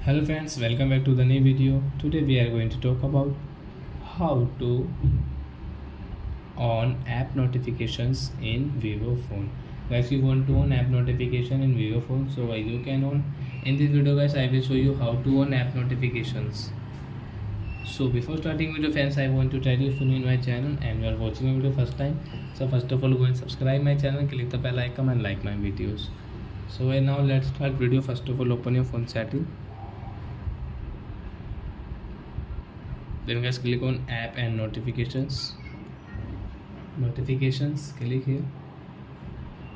Hello friends, welcome back to the new video. Today we are going to talk about how to on app notifications in Vivo phone. Guys, you want to on app notification in Vivo phone, so you can on. In this video guys, I will show you how to on app notifications. So before starting video friends, I want to tell you if you are new in my channel and you are watching my video first time, so first of all go and subscribe my channel, click the bell icon and like my videos. So now let's start video. First of all, open your phone setting. Then guys, click on app and notifications. Click here.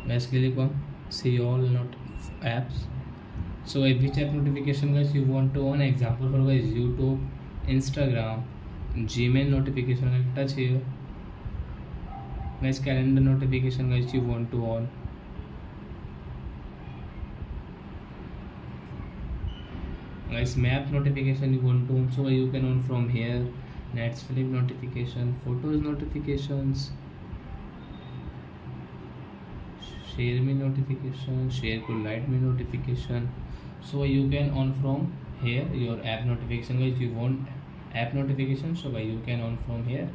Guys, click on see all apps. So which app notification guys you want to on? Example for guys, YouTube, Instagram, Gmail notification. Touch here. Guys, calendar notification guys you want to on. Guys, map notification you want to on, so you can on from here. Netflix notification, photos notifications, share me notification, share to light me notification. So you can on from here your app notification guys. You want app notification, so you can on from here.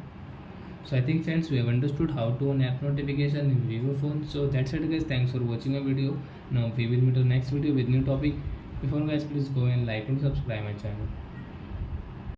So I think friends we have understood how to on app notification in Vivo phone. So that's it guys, thanks for watching a video. Now we will meet the next video with new topic. Before guys, please go and like and subscribe my channel.